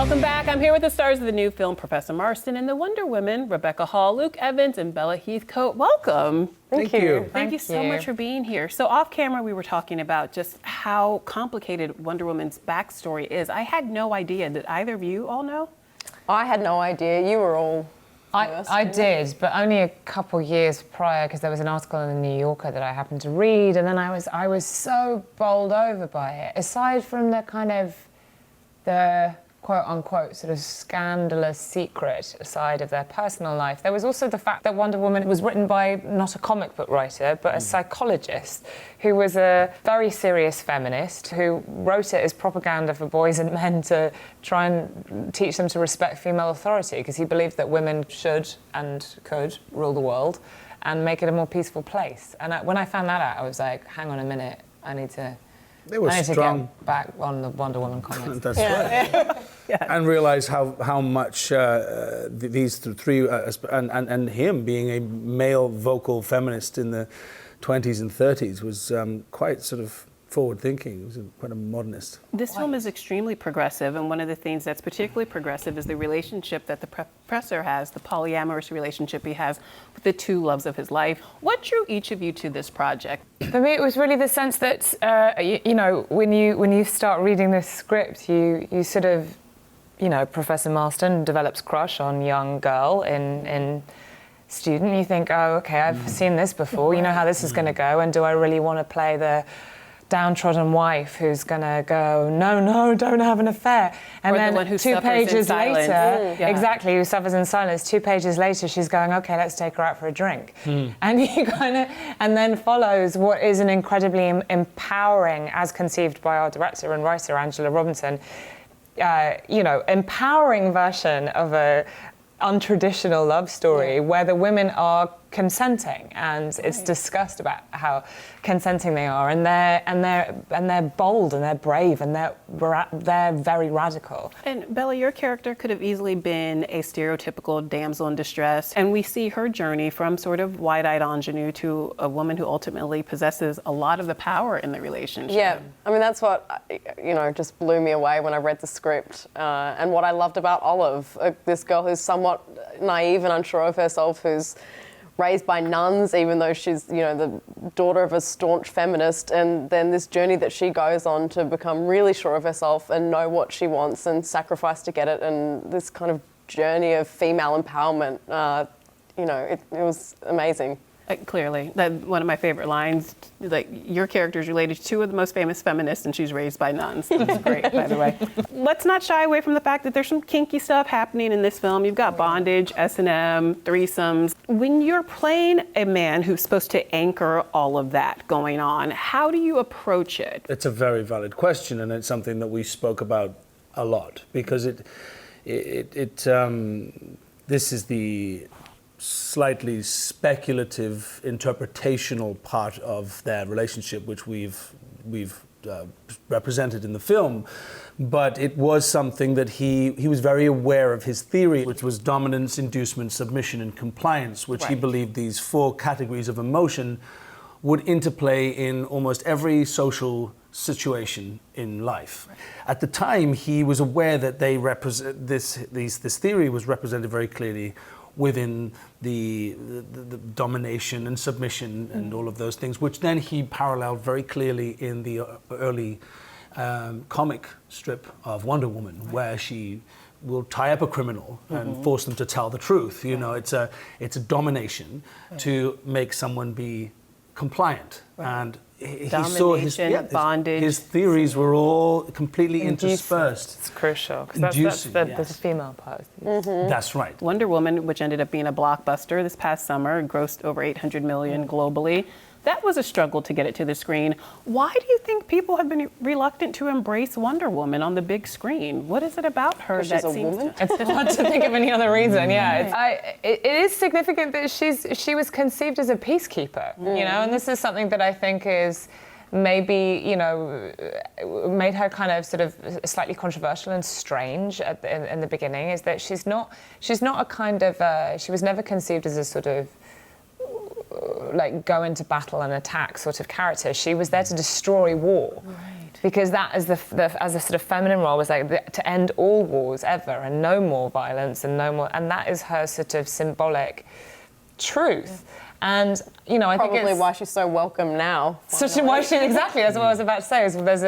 Welcome back. I'm here with the stars of the new film, Professor Marston, and the Wonder Women, Rebecca Hall, Luke Evans, and Bella Heathcote. Welcome. Thank you. Thank you so much for being here. So off camera, we were talking about just how complicated Wonder Woman's backstory is. I had no idea. Did either of you all know? I had no idea. You were all I did, but only a couple years prior, because there was an article in the New Yorker that I happened to read, and then I was so bowled over by it. Aside from the kind of the quote-unquote sort of scandalous secret side of their personal life, there was also the fact that Wonder Woman was written by not a comic book writer, but a psychologist who was a very serious feminist who wrote it as propaganda for boys and men to try and teach them to respect female authority, because he believed that women should and could rule the world and make it a more peaceful place. And when I found that out, I was like, hang on a minute, I need to get back on the Wonder Woman comics. That's right. Yeah. And realize how much these three, and him being a male vocal feminist in the 20s and 30s was quite sort of forward-thinking. He was quite a modernist. This film is extremely progressive, and one of the things that's particularly progressive is the relationship that the professor has, the polyamorous relationship he has with the two loves of his life. What drew each of you to this project? For me, it was really the sense that, you know, when you start reading this script, you sort of, you know, Professor Marston develops crush on young girl in student. You think, oh, okay, I've seen this before. You know how this is going to go, and do I really want to play the downtrodden wife who's gonna go, no, don't have an affair, and or then the one who 2 pages later, exactly, who suffers in silence. 2 pages later, she's going, okay, let's take her out for a drink, and you and then follows what is an incredibly empowering, as conceived by our director and writer Angela Robinson, you know, empowering version of a untraditional love story where the women are consenting, and it's discussed about how consenting they are, and they're bold and they're brave and they're very radical. And Bella, your character could have easily been a stereotypical damsel in distress, and we see her journey from sort of wide-eyed ingenue to a woman who ultimately possesses a lot of the power in the relationship. Yeah, I mean, that's what, you know, just blew me away when I read the script, and what I loved about Olive, this girl who's somewhat naive and unsure of herself, who's raised by nuns, even though she's, you know, the daughter of a staunch feminist, and then this journey that she goes on to become really sure of herself and know what she wants and sacrifice to get it, and this kind of journey of female empowerment, you know, it was amazing. Clearly, one of my favorite lines, like, your character is related to two of the most famous feminists, and she's raised by nuns. That's great, by the way. Let's not shy away from the fact that there's some kinky stuff happening in this film. You've got bondage, S&M, threesomes. When you're playing a man who's supposed to anchor all of that going on, how do you approach it? It's a very valid question, and it's something that we spoke about a lot, because this is the slightly speculative interpretational part of their relationship, which we've represented in the film, but it was something that he was very aware of his theory, which was dominance, inducement, submission, and compliance, which he believed these 4 categories of emotion would interplay in almost every social situation in life. At the time, he was aware that they represent this theory was represented very clearly within the domination and submission and all of those things, which then he paralleled very clearly in the early comic strip of Wonder Woman, where she will tie up a criminal and force them to tell the truth. You know, it's a domination to make someone be compliant, and he saw his bondage. His theories were all completely interspersed. It's crucial, because that's the female part. That's right. Wonder Woman, which ended up being a blockbuster this past summer, grossed over $800 million globally. That was a struggle to get it to the screen. Why do you think people have been reluctant to embrace Wonder Woman on the big screen? What is it about her that seems to... It's hard to think of any other reason, it is significant that she was conceived as a peacekeeper, you know, and this is something that I think is maybe, you know, made her kind of sort of slightly controversial and strange in the beginning, is that she's not a kind of, she was never conceived as a sort of like go into battle and attack sort of character. She was there to destroy war. Right. because that is as a sort of feminine role was like to end all wars ever and no more violence and no more, and that is her sort of symbolic truth. And you know, I think Probably it's why she's so welcome now. why she exactly that's what I was about to say. Is there's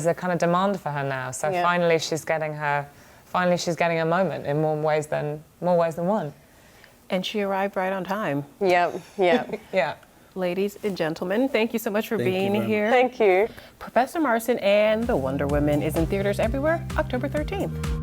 a kind of demand for her now. So Yeah. finally she's getting a moment in more ways than one. And she arrived right on time. Yep. Yeah. Ladies and gentlemen, thank you so much for Thank you being very here. Thank you. Professor Marston and the Wonder Woman is in theaters everywhere October 13th.